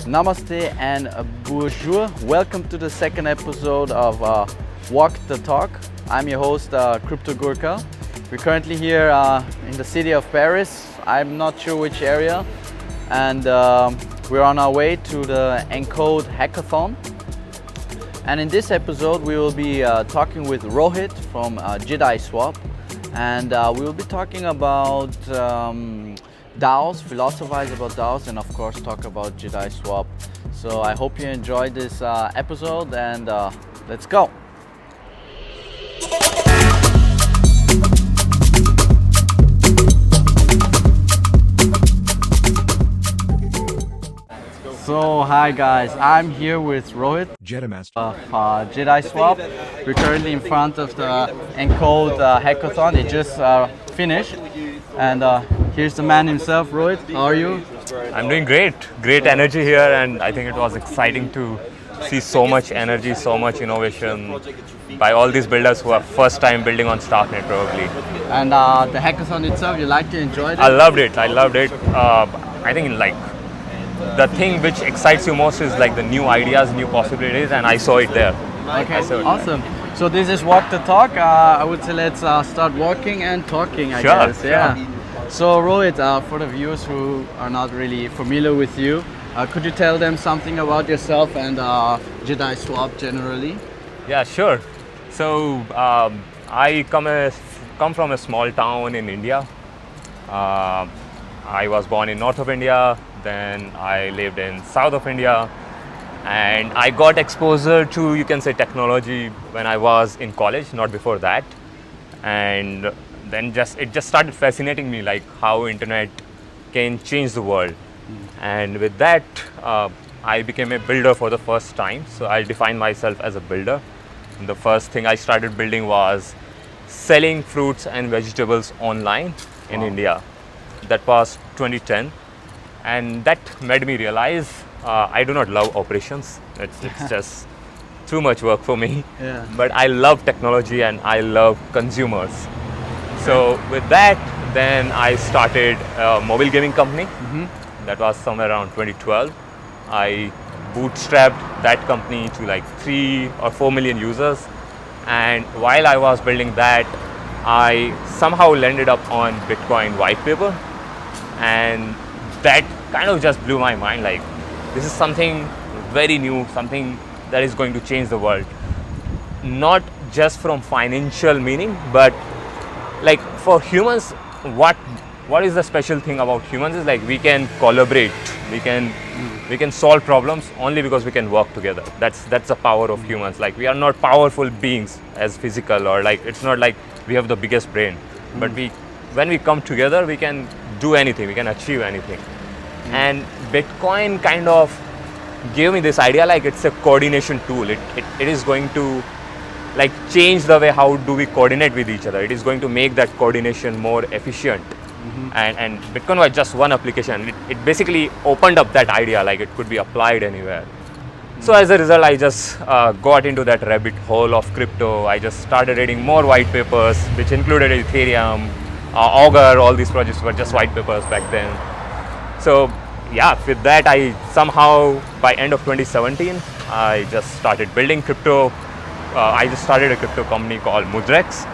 Namaste and bonjour. Welcome to the second episode of Walk the Talk. I'm your host, Crypto Gurkha. We're currently here in the city of Paris. I'm not sure which area. And we're on our way to the encode hackathon. And in this episode, we will be talking with Rohit from JediSwap. And we will be talking about DAOs, philosophize about DAOs, and of course talk about JediSwap. So I hope you enjoyed this episode, and let's go. So hi guys, I'm here with Rohit of JediSwap. We're currently in front of the encode hackathon. It just finished, and here's the man himself. Rohit, how are you? I'm doing great. Great energy here, and I think it was exciting to see so much energy, so much innovation by all these builders who are first time building on Starknet probably. And the hackathon itself, you liked it, enjoyed it? I loved it. I think like the thing which excites you most is like the new ideas, new possibilities, and I saw it there. Okay, awesome. So this is Walk the Talk. I would say let's start walking and talking, I guess. Sure. Yeah. So Rohit, for the viewers who are not really familiar with you, could you tell them something about yourself and JediSwap generally? Yeah, sure. So I come from a small town in India. I was born in north of India, then I lived in south of India, and I got exposure to, you can say, technology when I was in college, not before that. And then it just started fascinating me, like how internet can change the world. And with that, I became a builder for the first time. So I define myself as a builder. And the first thing I started building was selling fruits and vegetables online in India. That was 2010. And that made me realize I do not love operations. It's just too much work for me. Yeah. But I love technology and I love consumers. So with that, then I started a mobile gaming company. That was somewhere around 2012. I bootstrapped that company to like 3 or 4 million users. And while I was building that, I somehow landed up on Bitcoin white paper. And that kind of just blew my mind. Like, this is something very new, something that is going to change the world. Not just from financial meaning, but like for humans, what is the special thing about humans is like we can collaborate, we can solve problems only because we can work together. That's the power of humans. Like, we are not powerful beings as physical, or like it's not like we have the biggest brain, but when we come together, we can do anything, we can achieve anything. And Bitcoin kind of gave me this idea, like it's a coordination tool. It is going to like change the way how do we coordinate with each other. It is going to make that coordination more efficient. And Bitcoin was just one application. It basically opened up that idea, like it could be applied anywhere. So as a result, I just got into that rabbit hole of crypto. I just started reading more white papers, which included Ethereum, Augur. All these projects were just white papers back then. So yeah, with that, I somehow, by end of 2017, I just started building crypto. I just started a crypto company called Mudrex,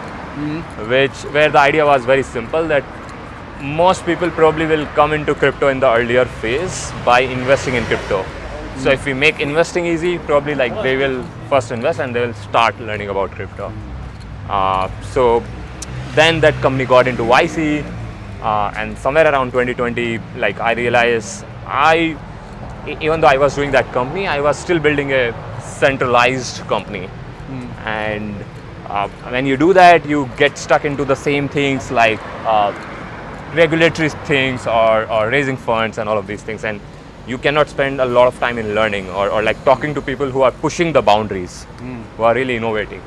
where the idea was very simple, that most people probably will come into crypto in the earlier phase by investing in crypto. So if we make investing easy, probably like they will first invest and they will start learning about crypto. So then that company got into YC, and somewhere around 2020, like I realized even though I was doing that company, I was still building a centralized company. And when you do that, you get stuck into the same things like regulatory things or raising funds and all of these things, and you cannot spend a lot of time in learning or like talking to people who are pushing the boundaries, who are really innovating.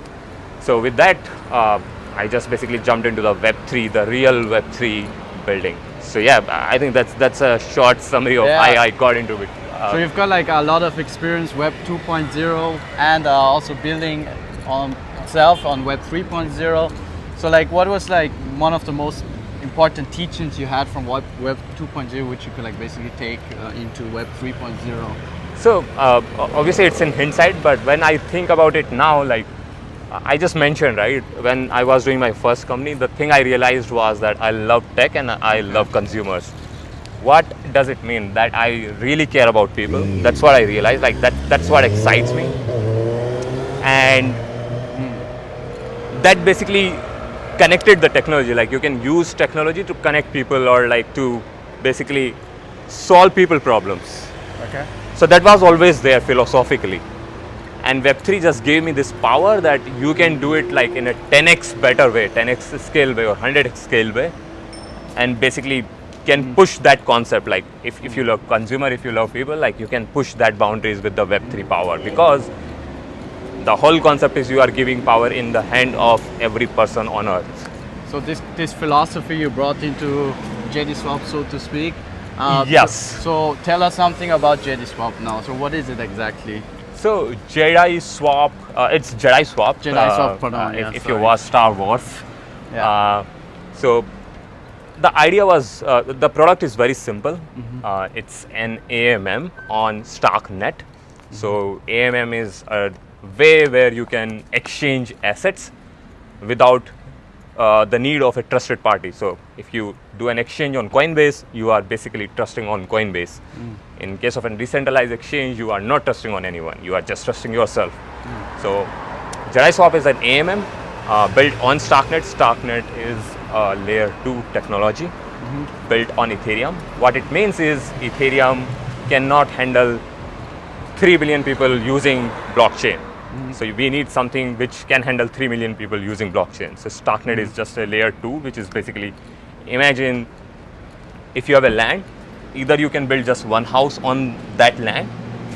So with that, I just basically jumped into the Web3, the real Web3 building. So yeah, I think that's a short summary of how I got into it. So you've got like a lot of experience Web 2.0 and also building on itself on Web 3.0. So like, what was like one of the most important teachings you had from Web 2.0, which you could like basically take into Web 3.0? So obviously it's in hindsight, but when I think about it now, like I just mentioned, right, when I was doing my first company, the thing I realized was that I love tech and I love consumers. What does it mean? That I really care about people. That's what I realized. Like that's what excites me. And that basically connected the technology. Like you can use technology to connect people or like to basically solve people problems. Okay. So that was always there philosophically. And Web3 just gave me this power that you can do it like in a 10x better way, 10x scale way or 100x scale way, and basically can push that concept. Like if you love consumer, if you love people, like you can push that boundaries with the Web3 power, because the whole concept is you are giving power in the hand of every person on earth. So this philosophy you brought into JediSwap, so to speak. Yes. So tell us something about JediSwap now. So what is it exactly? So JediSwap, it's JediSwap. JediSwap, pardon. If you watch Star Wars. Yeah. So the idea was, the product is very simple. It's an AMM on Starknet. So AMM is a way where you can exchange assets without the need of a trusted party. So if you do an exchange on Coinbase, you are basically trusting on Coinbase. In case of a decentralized exchange, you are not trusting on anyone. You are just trusting yourself. So JediSwap is an AMM built on Starknet. Starknet is a layer 2 technology built on Ethereum. What it means is Ethereum cannot handle 3 billion people using blockchain. So we need something which can handle 3 million people using blockchain. So Starknet is just a layer 2, which is basically, imagine if you have a land, either you can build just one house on that land,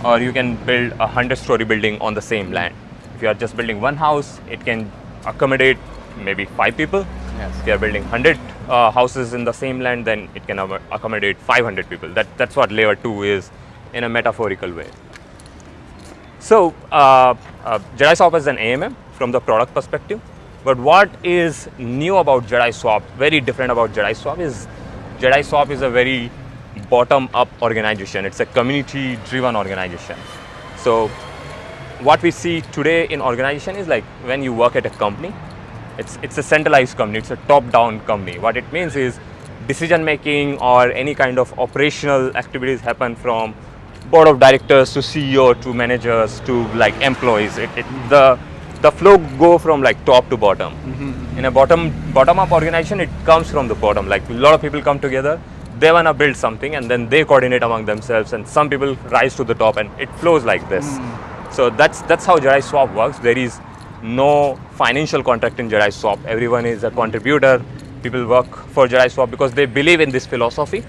or you can build a 100-story building on the same land. If you are just building one house, it can accommodate maybe 5 people. Yes. If you are building 100 houses in the same land, then it can accommodate 500 people. That's what layer 2 is in a metaphorical way. So JediSwap is an AMM from the product perspective. But what is new about JediSwap, very different about JediSwap, is JediSwap is a very bottom-up organization. It's a community-driven organization. So what we see today in organization is like when you work at a company, it's a centralized company, it's a top-down company. What it means is decision-making or any kind of operational activities happen from board of directors to CEO to managers to like employees. The flow go from like top to bottom. In a bottom-up organization, it comes from the bottom. Like a lot of people come together, they wanna build something, and then they coordinate among themselves, and some people rise to the top, and it flows like this. So that's how JediSwap works. There is no financial contract in JediSwap. Everyone is a contributor. People work for JediSwap because they believe in this philosophy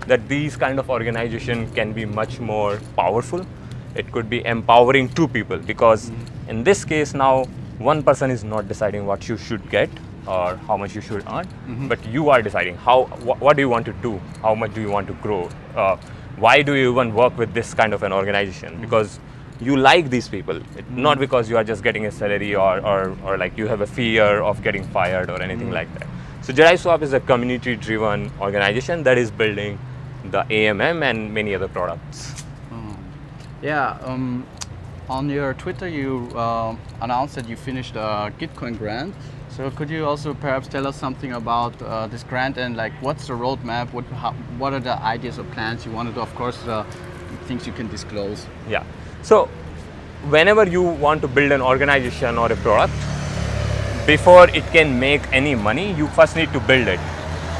that these kind of organization can be much more powerful. It could be empowering to people, because in this case now, one person is not deciding what you should get or how much you should earn, but you are deciding what do you want to do, how much do you want to grow, why do you even work with this kind of an organization, because you like these people, not because you are just getting a salary or like you have a fear of getting fired or anything like that. So JediSwap is a community-driven organization that is building the AMM and many other products. Yeah, on your Twitter you announced that you finished a Gitcoin grant. So could you also perhaps tell us something about this grant and like what's the roadmap? What are the ideas or plans you want to do? Of course, things you can disclose. Yeah. So whenever you want to build an organization or a product, before it can make any money, you first need to build it.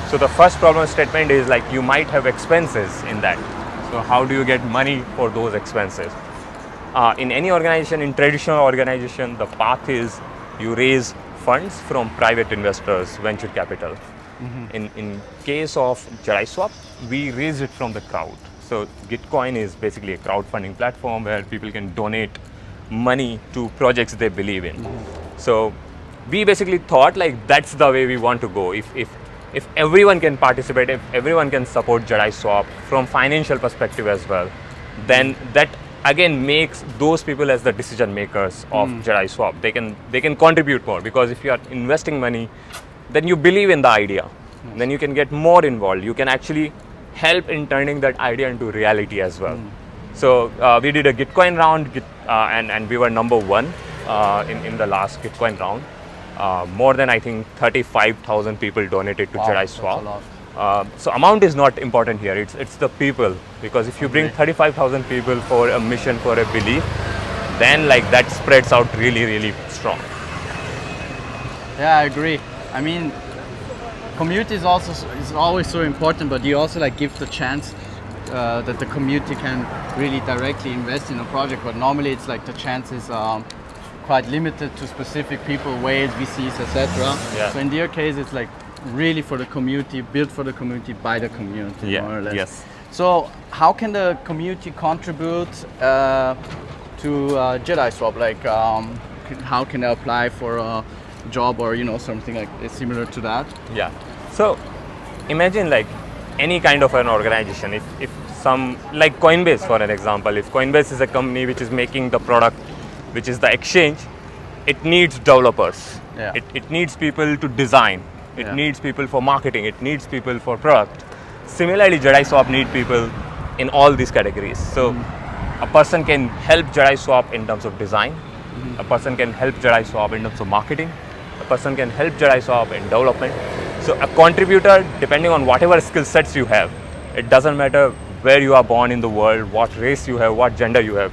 So the first problem statement is like you might have expenses in that. So how do you get money for those expenses? In any organization, in traditional organization, the path is you raise funds from private investors, venture capital. In case of JediSwap, we raise it from the crowd. So Gitcoin is basically a crowdfunding platform where people can donate money to projects they believe in. So we basically thought like that's the way we want to go. If everyone can participate, if everyone can support JediSwap from financial perspective as well, then that again makes those people as the decision makers of JediSwap. They can contribute more, because if you are investing money, then you believe in the idea. then you can get more involved. You can actually help in turning that idea into reality as well. So we did a Gitcoin round, and we were number 1 in the last Gitcoin round. More than, I think, 35,000 people donated to JediSwap. So amount is not important here, it's the people, because if you bring 35,000 people for a mission, for a belief, then like that spreads out really, really strong. Yeah, I agree. I mean, community is always so important, but you also like give the chance that the community can really directly invest in a project, but normally it's like the chance is quite limited to specific people, whales, VCs, etc. Yeah. So in your case, it's like really for the community, built for the community, by the community, more or less. Yes. So how can the community contribute to JediSwap? Like how can they apply for a job or something like similar to that? Yeah. So imagine like any kind of an organization. If some, like Coinbase for an example, if Coinbase is a company which is making the product, which is the exchange, it needs developers. Yeah. It needs people to design. It needs people for marketing. It needs people for product. Similarly, JediSwap need people in all these categories. So a person can help JediSwap in terms of design. A person can help JediSwap in terms of marketing. A person can help JediSwap in development. So a contributor, depending on whatever skill sets you have, it doesn't matter where you are born in the world, what race you have, what gender you have,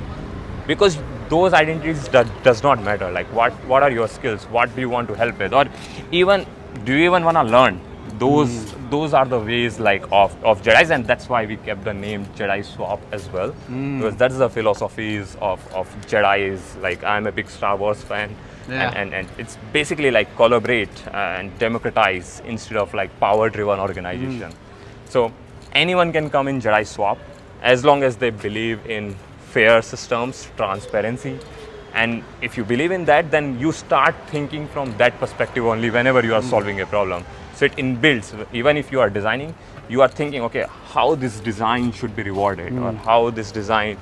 because those identities does not matter. Like what are your skills? What do you want to help with? Or even, do you even want to learn? Those are the ways like of Jedis, and that's why we kept the name JediSwap as well, because that's the philosophies of Jedis. Like I'm a big Star Wars fan, and it's basically like collaborate and democratize instead of like power-driven organization. So anyone can come in JediSwap as long as they believe in fair systems, transparency. And if you believe in that, then you start thinking from that perspective only whenever you are solving a problem. So it inbuilds, even if you are designing, you are thinking, okay, how this design should be rewarded, or how this design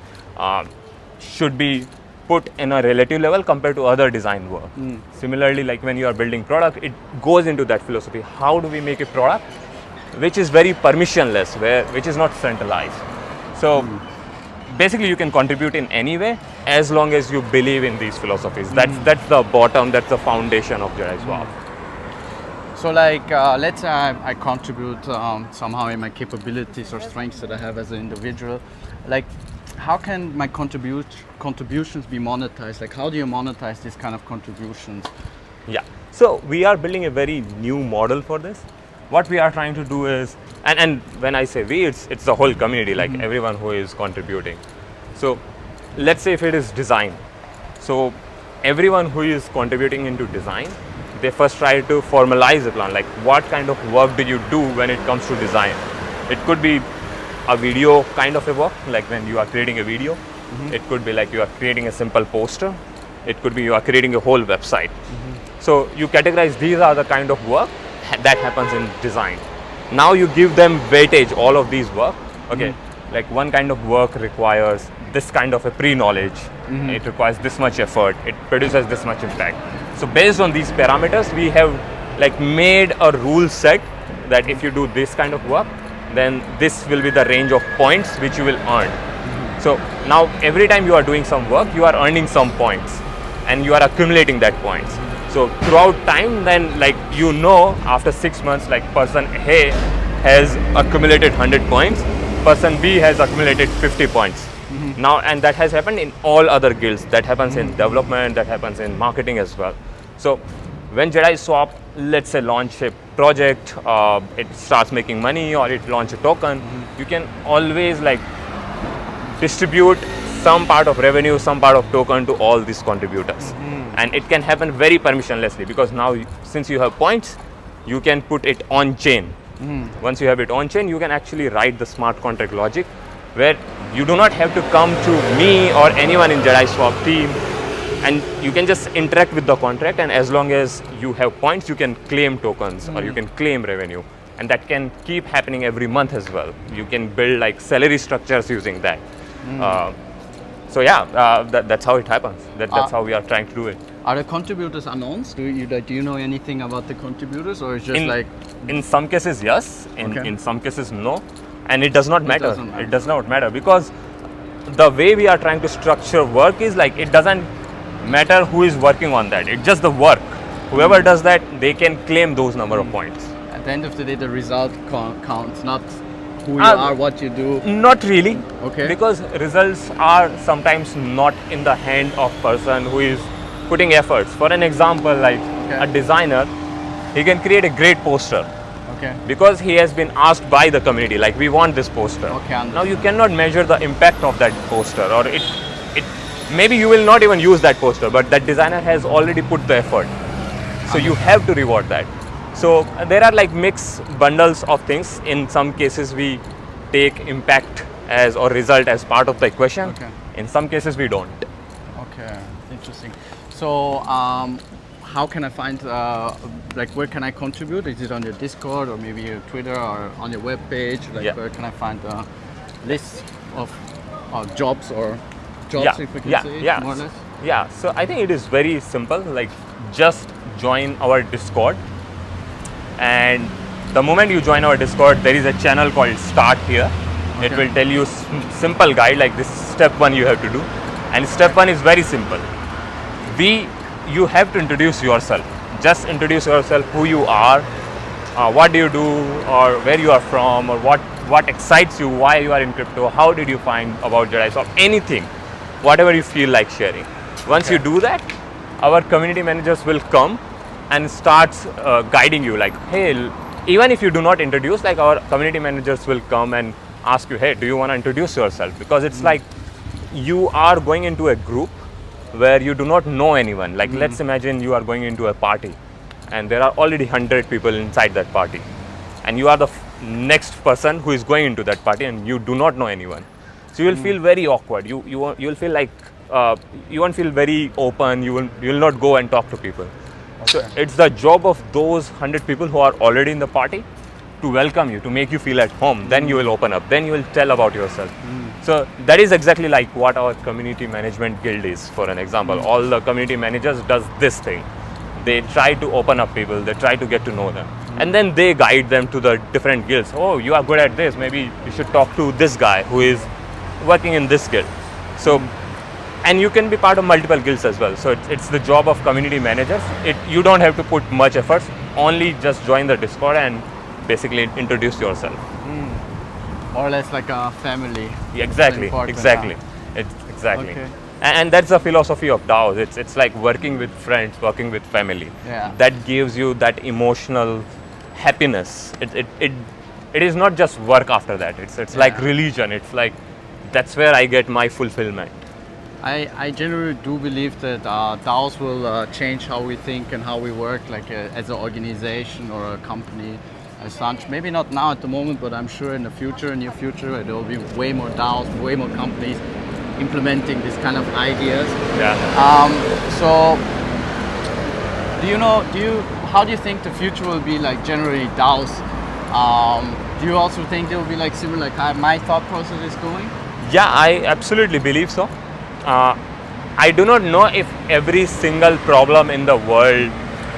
should be put in a relative level compared to other design work. Similarly, like when you are building product, it goes into that philosophy. How do we make a product which is very permissionless, which is not centralized? So basically you can contribute in any way as long as you believe in these philosophies. That's the bottom, that's the foundation of JediSwap. So like, let's say I contribute somehow in my capabilities or strengths that I have as an individual. Like, how can my contributions be monetized? Like, how do you monetize these kind of contributions? Yeah, so we are building a very new model for this. What we are trying to do is, and when I say we, it's the whole community, like everyone who is contributing. So let's say if it is design. So everyone who is contributing into design, they first try to formalize a plan, like what kind of work do you do when it comes to design. It could be a video kind of a work, like when you are creating a video. It could be like you are creating a simple poster. It could be you are creating a whole website. So you categorize these are the kind of work that happens in design. Now you give them weightage, all of these work. Okay, like one kind of work requires this kind of a pre-knowledge. It requires this much effort. It produces this much impact. So based on these parameters, we have like made a rule set that if you do this kind of work, then this will be the range of points which you will earn. So now every time you are doing some work, you are earning some points and you are accumulating that points. So throughout time, then like after 6 months, like person A has accumulated 100 points, person B has accumulated 50 points. Now, and that has happened in all other guilds. That happens in development, that happens in marketing as well. So when JediSwap, let's say, launch a project, it starts making money, or it launch a token, you can always like distribute some part of revenue, some part of token to all these contributors. And it can happen very permissionlessly, because now since you have points, you can put it on chain. Once you have it on chain, you can actually write the smart contract logic where you do not have to come to me or anyone in JediSwap team, and you can just interact with the contract, and as long as you have points, you can claim tokens or you can claim revenue, and that can keep happening every month as well. You can build like salary structures using that. So yeah, that's how it happens. That's how we are trying to do it. Are the contributors announced? Do you know anything about the contributors, or it's just in some cases yes, in some cases no, and it does not matter. doesn't matter. It does not matter because the way we are trying to structure work is like it doesn't matter who is working on that. It's just the work. Whoever does that, they can claim those number of points. At the end of the day, the result counts, not who you are, what you do. Not really. Okay. Because results are sometimes not in the hand of person who is putting efforts. For an example, like a designer, he can create a great poster. Okay. Because he has been asked by the community, like we want this poster. Okay, now you cannot measure the impact of that poster, or it maybe you will not even use that poster, but that designer has already put the effort. So you have to reward that. So there are like mixed bundles of things. In some cases we take impact as or result as part of the equation. Okay. In some cases we don't. Okay, interesting. So how can I find, where can I contribute? Is it on your Discord or maybe your Twitter or on your webpage? Where can I find a list of jobs or jobs, if we can say, more or less? Yeah, so I think it is very simple. Like just join our Discord, and the moment you join our Discord, there is a channel called Start here. It will tell you simple guide, like this is step 1 you have to do, and step 1 is very simple. You have to introduce yourself. Just introduce yourself, who you are, what do you do, or where you are from, or what excites you, why you are in crypto, how did you find about JediSwap, anything, whatever you feel like sharing. Once you do that, our community managers will come and starts guiding you, like, hey, even if you do not introduce, like our community managers will come and ask you, hey, do you want to introduce yourself? Because it's like you are going into a group where you do not know anyone. Like let's imagine you are going into a party and there are already 100 people inside that party, and you are the next person who is going into that party and you do not know anyone. So you will feel very awkward. You will feel like you won't feel very open. You will not go and talk to people. So it's the job of those 100 people who are already in the party to welcome you, to make you feel at home. Then you will open up. Then you will tell about yourself. So that is exactly like what our community management guild is. For an example, all the community managers does this thing. They try to open up people. They try to get to know them, and then they guide them to the different guilds. Oh, you are good at this. Maybe you should talk to this guy who is working in this guild. So. And you can be part of multiple guilds as well. So it's the job of community managers. You don't have to put much effort. Only just join the Discord and basically introduce yourself. More or less like a family. Exactly. Okay. And that's the philosophy of DAOs. It's like working with friends, working with family. Yeah. That gives you that emotional happiness. It is not just work after that. It's like religion. It's like that's where I get my fulfillment. I generally do believe that DAOs will change how we think and how we work, like as an organization or a company as such. Maybe not now at the moment, but I'm sure in the future, near future, there will be way more DAOs, way more companies implementing this kind of ideas. Yeah. So, how do you think the future will be like generally DAOs? Do you also think they will be like similar, like how my thought process is going? Yeah, I absolutely believe so. I do not know if every single problem in the world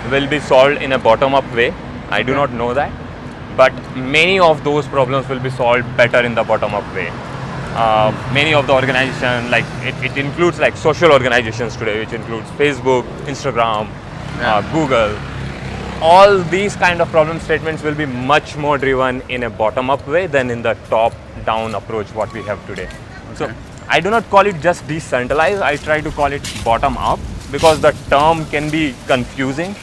will be solved in a bottom-up way. I do not know that. But many of those problems will be solved better in the bottom-up way. Many of the organizations, like it includes like social organizations today, which includes Facebook, Instagram, Google. All these kind of problem statements will be much more driven in a bottom-up way than in the top-down approach what we have today. So I do not call it just decentralized. I try to call it bottom-up because the term can be confusing.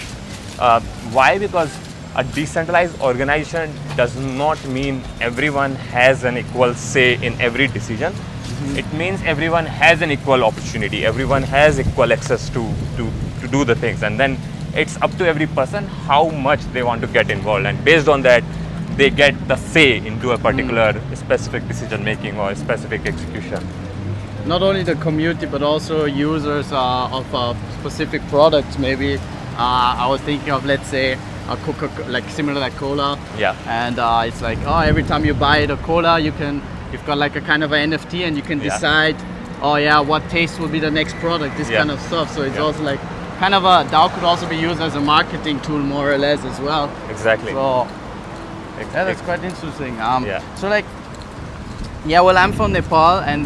Why? Because a decentralized organization does not mean everyone has an equal say in every decision. It means everyone has an equal opportunity. Everyone has equal access to do the things, and then it's up to every person how much they want to get involved, and based on that, they get the say into a particular specific decision making or specific execution. Not only the community, but also users of specific products. Maybe I was thinking of, let's say, a like similar like cola. Yeah. And it's like, oh, every time you buy the cola, you've got like a kind of an NFT, and you can decide, oh yeah, what taste will be the next product, this Yeah. kind of stuff. So it's Yeah. also like kind of a DAO could also be used as a marketing tool more or less as well. Exactly. So Ex- yeah, that's ex- quite interesting. Yeah. So like, yeah, well, I'm from Nepal, and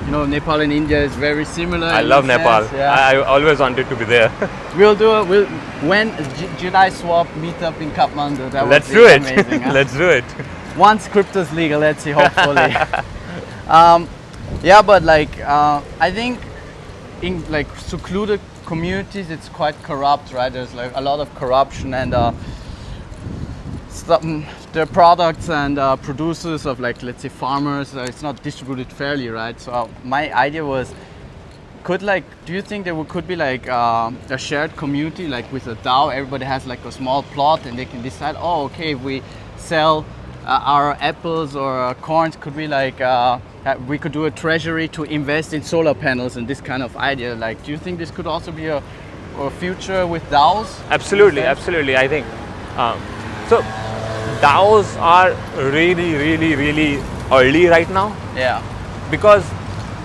you know, Nepal and India is very similar. I in love this Nepal. sense, yeah. I always wanted to be there. We'll do it. When JediSwap meetup in Kathmandu. That Let's would do be it. amazing. Huh? Let's do it. Once crypto's legal, let's see. Hopefully. Yeah, but like I think in like secluded communities, it's quite corrupt, right? There's like a lot of corruption, and the products and producers of like, let's say, farmers, it's not distributed fairly, right? So my idea was, do you think there could be like a shared community, like with a DAO, everybody has like a small plot and they can decide, oh, okay, if we sell our apples or corns, could we like, we could do a treasury to invest in solar panels and this kind of idea. Like, do you think this could also be a future with DAOs? Absolutely, absolutely. I think so. DAOs are really, really, really early right now. Yeah. Because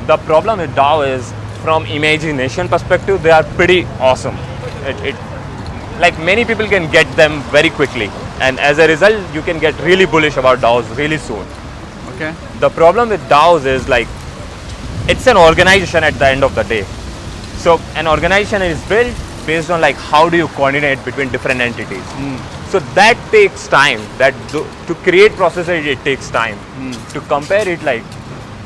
the problem with DAO is, from imagination perspective, they are pretty awesome. Like many people can get them very quickly, and as a result, you can get really bullish about DAOs really soon. Okay. The problem with DAOs is like, it's an organization at the end of the day. So an organization is built based on like, how do you coordinate between different entities. So that takes time. To create processes, it takes time. To compare it, like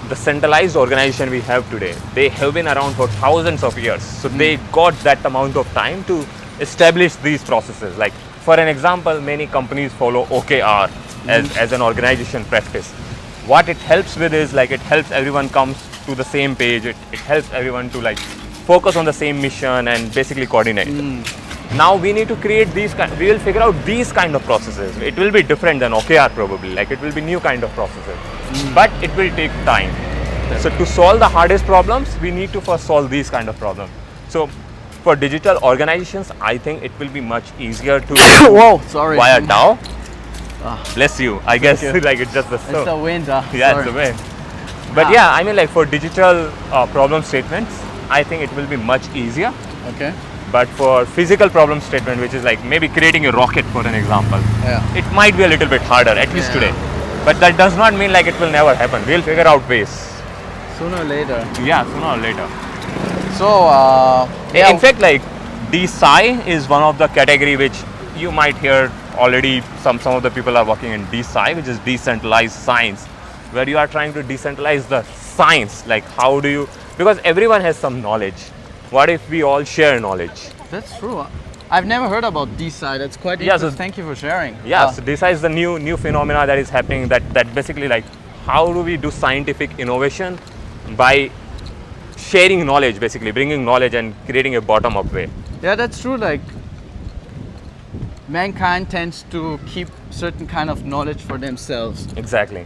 the centralized organization we have today, they have been around for thousands of years. So they got that amount of time to establish these processes. Like for an example, many companies follow OKR as an organization practice. What it helps with is like, it helps everyone comes to the same page. It helps everyone to like focus on the same mission and basically coordinate. Now we need to create we will figure out these kind of processes. It will be different than OKR probably, like it will be new kind of processes, but it will take time. So to solve the hardest problems, we need to first solve these kind of problems. So for digital organizations, I think it will be much easier to Whoa, sorry. via DAO. Bless you. I guess you. like it's just the It's the wind. yeah, Sorry. it's the way. But yeah, I mean like for digital problem statements, I think it will be much easier. Okay. But for physical problem statement, which is like maybe creating a rocket for an example, it might be a little bit harder, at least today. But that does not mean like it will never happen. We'll figure out ways. Sooner or later. Yeah, sooner or later. So, in fact, like DeSci is one of the category which you might hear already. Some of the people are working in DeSci, which is decentralized science, where you are trying to decentralize the science. Like how do you, because everyone has some knowledge. What if we all share knowledge? That's true. I've never heard about DeSci. That's quite interesting. Thank you for sharing. Yeah, so DeSci is the new phenomena that is happening, that basically like, how do we do scientific innovation by sharing knowledge, basically bringing knowledge and creating a bottom-up way. Yeah, that's true. Like mankind tends to keep certain kind of knowledge for themselves. Exactly.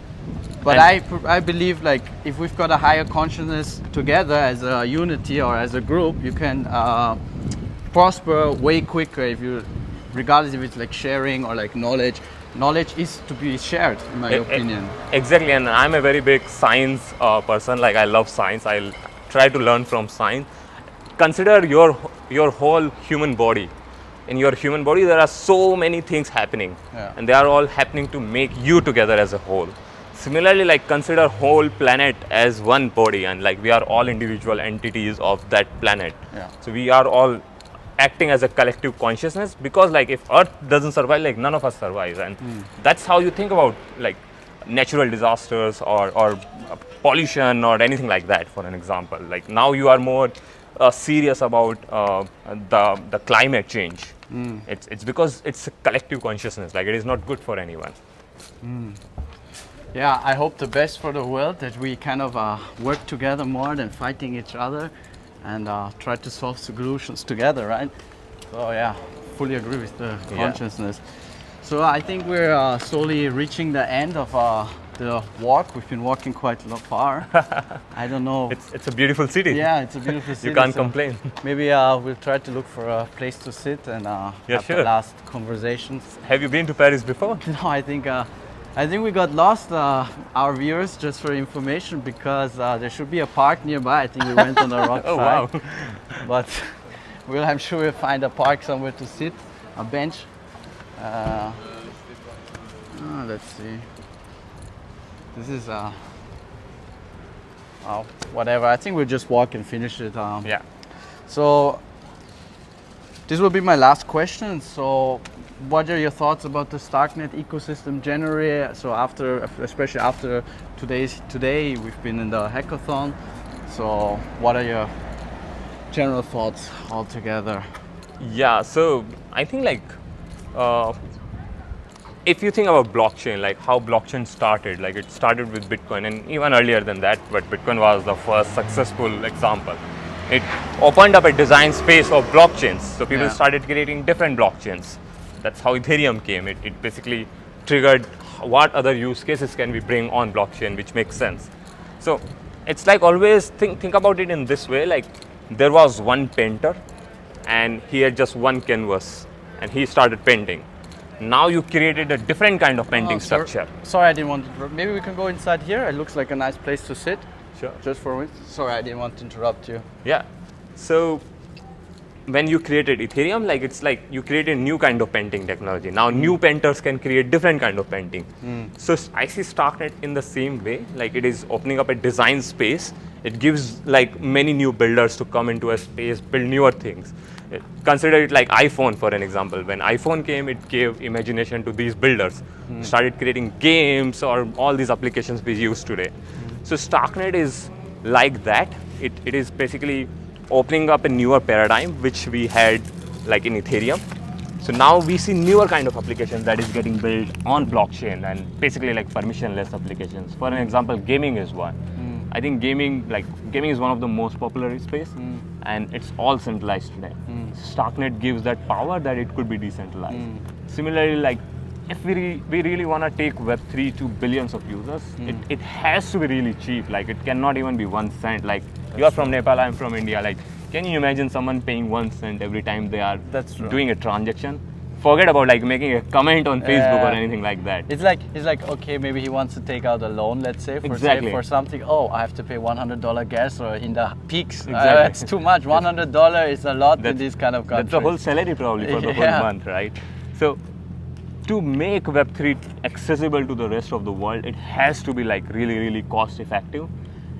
But I believe like if we've got a higher consciousness together as a unity or as a group, you can prosper way quicker if you, regardless if it's like sharing or like knowledge. Knowledge is to be shared, in my opinion. Exactly, and I'm a very big science person. Like I love science. I try to learn from science. Consider your whole human body. In your human body, there are so many things happening, and they are all happening to make you together as a whole. Similarly, like consider whole planet as one body, and like we are all individual entities of that planet. So we are all acting as a collective consciousness, because like if Earth doesn't survive, like none of us survives, and that's how you think about like natural disasters or pollution or anything like that, for an example. Like now you are more serious about the climate change. It's because it's a collective consciousness. Like it is not good for anyone. Yeah, I hope the best for the world, that we kind of work together more than fighting each other, and try to solve solutions together, right? So yeah, fully agree with the consciousness. So I think we're slowly reaching the end of the walk. We've been walking quite far. I don't know. It's a beautiful city. Yeah, it's a beautiful city. You can't complain. Maybe we'll try to look for a place to sit and have the last conversations. Have you been to Paris before? No, I think I think we got lost, our viewers, just for information, because there should be a park nearby. I think we went on the wrong Oh, side. wow. But I'm sure we'll find a park somewhere to sit, a bench. Let's see. This is whatever. I think we'll just walk and finish it. Yeah. So this will be my last question. So what are your thoughts about the Starknet ecosystem generally? So especially after today, we've been in the hackathon. So what are your general thoughts altogether? Yeah, so I think like if you think about blockchain, like how blockchain started, like it started with Bitcoin and even earlier than that, but Bitcoin was the first successful example. It opened up a design space of blockchains. So people started creating different blockchains. That's how Ethereum came. It basically triggered what other use cases can we bring on blockchain, which makes sense. So it's like always think about it in this way, like there was one painter and he had just one canvas and he started painting. Now you created a different kind of painting structure. Sorry, I didn't want to. Maybe we can go inside here. It looks like a nice place to sit. Sure. Just for a minute. Sorry, I didn't want to interrupt you. Yeah. So when you created Ethereum, like it's like you created a new kind of painting technology. Now new painters can create different kind of painting. So I see Starknet in the same way. Like it is opening up a design space. It gives like many new builders to come into a space, build newer things. Consider it like iPhone, for an example. When iPhone came, it gave imagination to these builders. Started creating games or all these applications we use today. So Starknet is like that. It is basically opening up a newer paradigm, which we had like in Ethereum. So now we see newer kind of applications that is getting built on blockchain and basically like permissionless applications. For an example, gaming is one. I think gaming is one of the most popular space, and it's all centralized today. Starknet gives that power that it could be decentralized. Similarly, like if we really want to take Web3 to billions of users, it has to be really cheap. Like it cannot even be 1 cent. Like you are from Nepal, I'm from India. Like can you imagine someone paying 1 cent every time they are doing a transaction? Forget about like making a comment on Facebook or anything like that. It's like okay, maybe he wants to take out a loan, let's say, for something. Oh, I have to pay $100 gas or in the peaks. That's too much. $100 is a lot in this kind of country. That's the whole salary probably for the whole month, right? So to make Web3 accessible to the rest of the world, it has to be like really, really cost effective.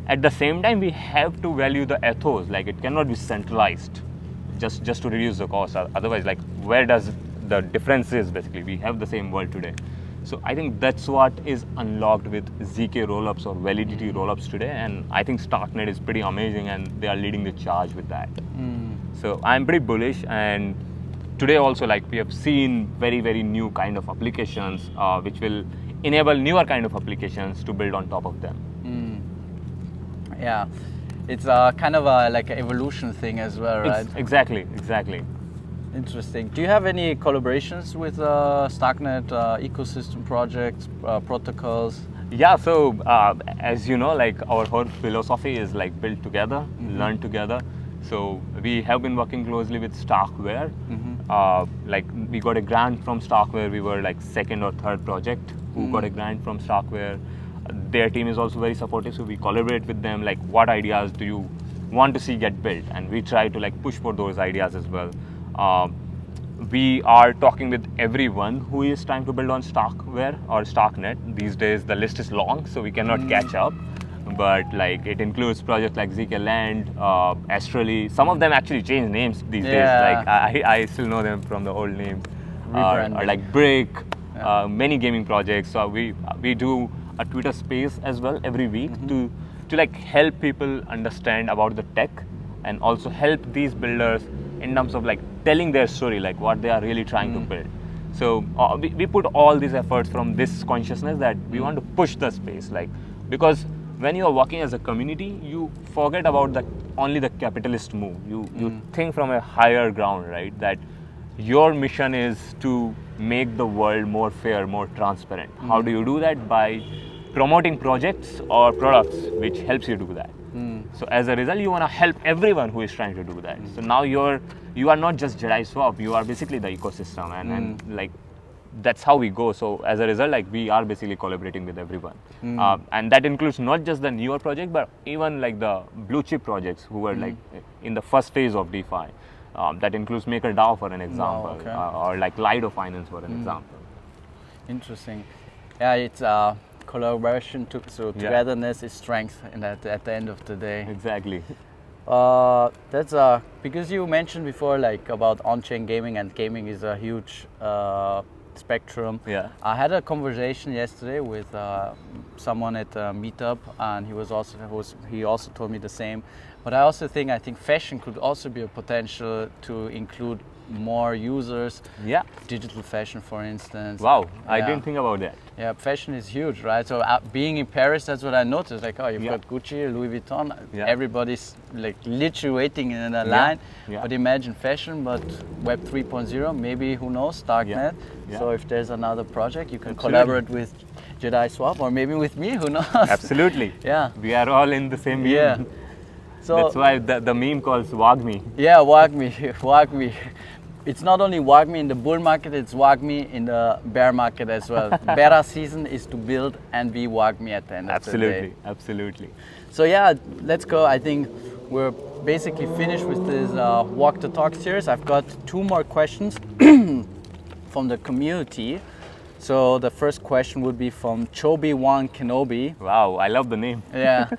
At the same time, we have to value the ethos. Like it cannot be centralized just to reduce the cost. Otherwise, like where does the difference is? Basically we have the same world today. So I think that's what is unlocked with zkrollups or validity rollups today, and I think Starknet is pretty amazing and they are leading the charge with that. So I'm pretty bullish, and today also like we have seen very, very new kind of applications which will enable newer kind of applications to build on top of them. Yeah, it's kind of like an evolution thing as well, right? Exactly. Interesting. Do you have any collaborations with Starknet ecosystem projects, protocols? Yeah, so as you know, like our whole philosophy is like build together, learn together. So we have been working closely with Starkware. Like we got a grant from Starkware. We were like second or third project who got a grant from Starkware. Their team is also very supportive, so we collaborate with them. Like what ideas do you want to see get built, and we try to like push for those ideas as well. We are talking with everyone who is trying to build on Starkware or Starknet. These days the list is long, so we cannot catch up. But like it includes projects like zkland, Astrally. Some of them actually change names these days. Like I still know them from the old names. Or like Brick, many gaming projects. So we do a Twitter space as well every week to like help people understand about the tech and also help these builders in terms of like telling their story, like what they are really trying to build. So we put all these efforts from this consciousness that we want to push the space, like because when you are working as a community, you forget about only the capitalist move. You think from a higher ground, right? That your mission is to make the world more fair, more transparent. How do you do that? By promoting projects or products which helps you do that. So as a result, you want to help everyone who is trying to do that. So now you are not just JediSwap, you are basically the ecosystem, and like that's how we go. So as a result, like we are basically collaborating with everyone, and that includes not just the newer project, but even like the blue chip projects who were like in the first phase of DeFi. That includes MakerDAO for an example, or like Lido Finance for an example. Interesting. Yeah, it's collaboration. So togetherness is strength, and at the end of the day. Exactly. That's because you mentioned before like about on-chain gaming, and gaming is a huge spectrum. Yeah. I had a conversation yesterday with someone at a meetup, and he also told me the same. But I think fashion could also be a potential to include more users. Yeah. Digital fashion, for instance. Wow, I didn't think about that. Yeah, fashion is huge, right? So being in Paris, that's what I noticed. Like, oh, you've got Gucci, Louis Vuitton. Yeah. Everybody's like literally waiting in a line. Yeah. But imagine fashion, but Web 3.0, maybe, who knows, Starknet. Yeah. Yeah. So if there's another project, you can collaborate with JediSwap, or maybe with me, who knows? Absolutely. Yeah. We are all in the same meme. Yeah. So that's why the meme calls WAGME. Yeah, WAGME, WAGME. It's not only WAGME in the bull market, it's WAGME in the bear market as well. Bear season is to build and be WAGME at the end of the day. Absolutely. So yeah, let's go. I think we're basically finished with this Walk the Talk series. I've got 2 more questions from the community. So the first question would be from Chobi1 Kenobi. Wow, I love the name. Yeah.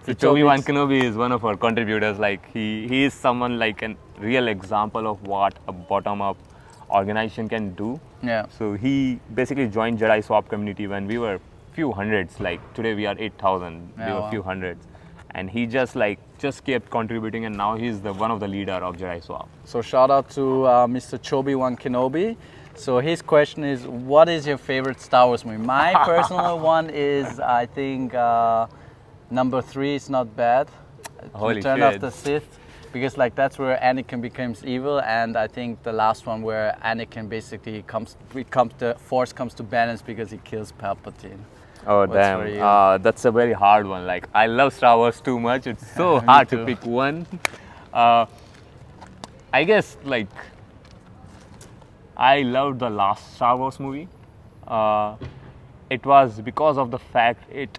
So Chobi1 Kenobi is one of our contributors. Like he is someone like a real example of what a bottom-up organization can do. Yeah. So he basically joined JediSwap community when we were few hundreds. Like today we are 8,000. We were few hundreds. And he just kept contributing, and now he's one of the leader of JediSwap. So shout out to Mr. Chobi1 Kenobi. So his question is, what is your favorite Star Wars movie? My personal one is, I think, number 3 is not bad. Return of the Sith, because like that's where Anakin becomes evil, and I think the last one where Anakin basically the Force comes to balance because he kills Palpatine. Oh damn! That's a very hard one. Like I love Star Wars too much. It's so hard to pick one. I guess like. I loved the last Star Wars movie. It was because of the fact it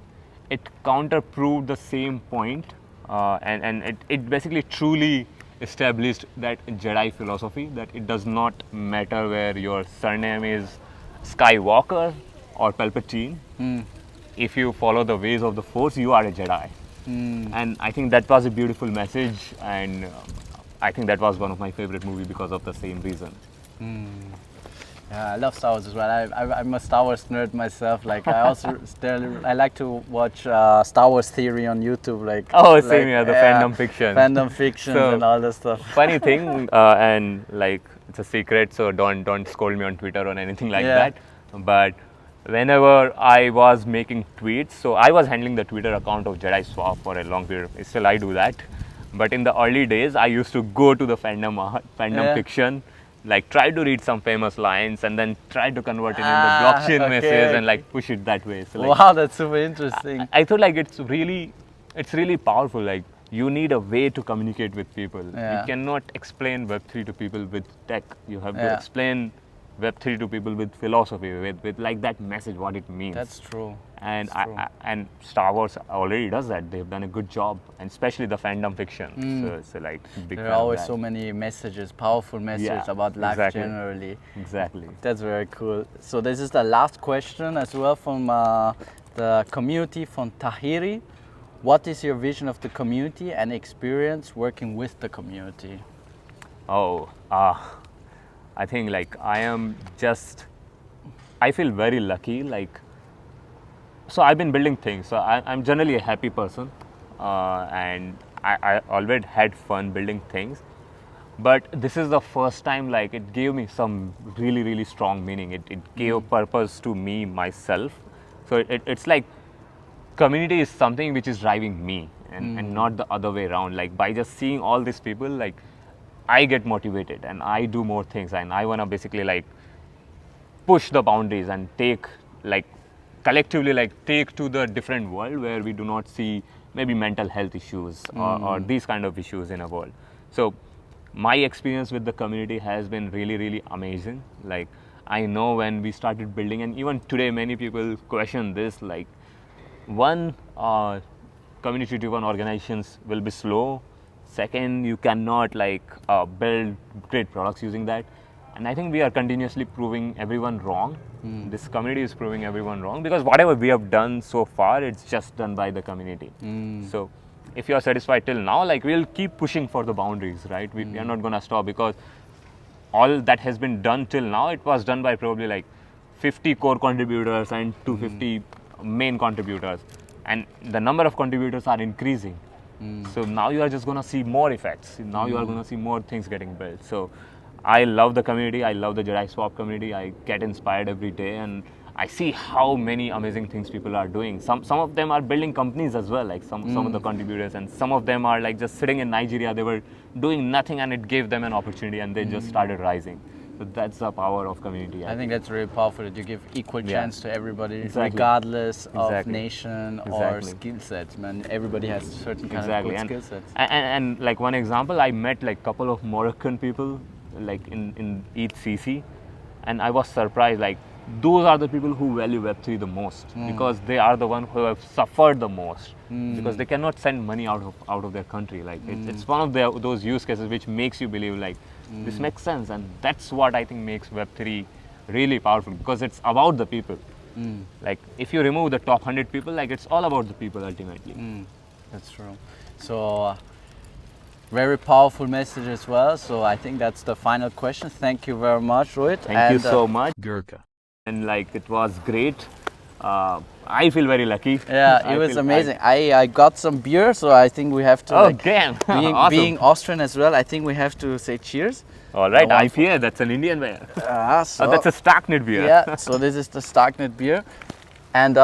counterproved the same point, and it basically truly established that Jedi philosophy, that it does not matter where your surname is Skywalker or Palpatine. If you follow the ways of the Force, you are a Jedi. And I think that was a beautiful message, and I think that was one of my favorite movies because of the same reason. Yeah, I love Star Wars as well. I'm a Star Wars nerd myself. Like I like to watch Star Wars theory on YouTube. Like same here, the fandom fiction, and all that stuff. Funny thing, and like it's a secret, so don't scold me on Twitter or anything like that. But whenever I was making tweets, so I was handling the Twitter account of JediSwap for a long period. Still, I do that. But in the early days, I used to go to the fandom fiction. Like try to read some famous lines and then try to convert it into blockchain message and like push it that way. So, like, wow, that's super interesting. I thought like it's really powerful. Like you need a way to communicate with people. You cannot explain Web3 to people with tech. You have to explain Web3 to people with philosophy, with like that message, what it means. That's true. And and Star Wars already does that. They've done a good job, and especially the fandom fiction. So like big there are always so many messages, powerful messages about life generally. Exactly. That's very cool. So this is the last question as well from the community from Tahiri. What is your vision of the community and experience working with the community? I think like I feel very lucky. Like, so I've been building things. So I'm generally a happy person, and I always had fun building things. But this is the first time like it gave me some really strong meaning. It gave purpose to me myself. So it's like community is something which is driving me, and not the other way around. Like by just seeing all these people, like I get motivated and I do more things, and I want to basically like push the boundaries and take like collectively like take to the different world where we do not see maybe mental health issues or these kind of issues in a world. So my experience with the community has been really amazing. Like I know when we started building, and even today many people question this, like one, community-driven organizations will be slow. Second, you cannot build great products using that. And I think we are continuously proving everyone wrong. This community is proving everyone wrong, because whatever we have done so far, it's just done by the community. So if you are satisfied till now, we'll keep pushing for the boundaries, right? We are not gonna stop, because all that has been done till now, it was done by probably 50 core contributors and 250 main contributors, and the number of contributors are increasing. So now you are just gonna see more effects. Now you are gonna see more things getting built. So I love the community. I love the JediSwap community. I get inspired every day, and I see how many amazing things people are doing. Some of them are building companies as well, some of the contributors, and some of them are just sitting in Nigeria. They were doing nothing, and it gave them an opportunity, and they just started rising. So that's the power of community. I think that's really powerful, that you give equal chance to everybody, Exactly. regardless of Exactly. nation or Exactly. skill sets. Man, everybody has certain kind Exactly. of And, good skill sets. and one example, I met couple of Moroccan people in each CC, and I was surprised. Those are the people who value Web3 the most, because they are the ones who have suffered the most, because they cannot send money out of their country. It's one of those use cases which makes you believe this makes sense, and that's what I think makes Web3 really powerful, because it's about the people. If you remove the top 100 people, it's all about the people ultimately. That's true. So very powerful message as well. So I think that's the final question. Thank you very much, Rohit. Thank you so much, Gurka. And it was great. I feel very lucky. Yeah, it was amazing. I got some beer, so I think we have to. Oh, damn! Awesome. Being Austrian as well, I think we have to say cheers. All right, IPA. That's an Indian beer. So that's a Starknet beer. Yeah. So this is the Starknet beer, and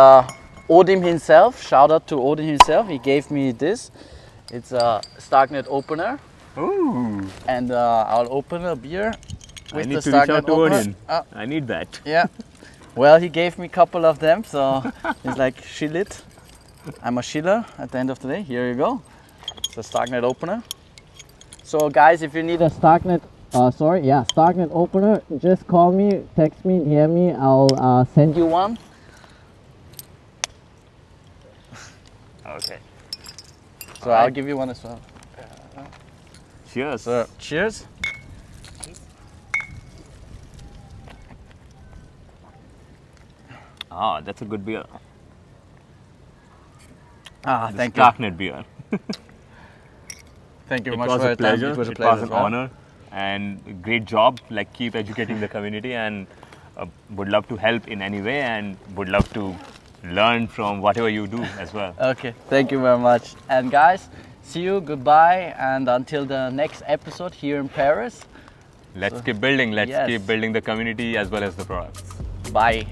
Odin himself. Shout out to Odin himself. He gave me this. It's a Starknet opener. Ooh. And I'll open a beer with I need the to reach Starknet out to opener. Odin. I need that. Yeah. Well, he gave me a couple of them, so it's like Shillit. I'm a Schiller at the end of the day. Here you go. It's a Starknet opener. So guys, if you need a Starknet, Starknet opener, just call me, text me, DM me. I'll send you one. Okay. So I'll give you one as well. Cheers. So cheers. Ah, that's a good beer. Thank you. Starknet beer. Thank you It very much was for a your time. pleasure. It was a It pleasure was as an well. honor, and great job. Keep educating the community, and would love to help in any way, and would love to learn from whatever you do as well. Okay, thank you very much. And guys, see you, goodbye, and until the next episode here in Paris. Let's keep building. Let's yes. keep building the community as well as the products. Bye.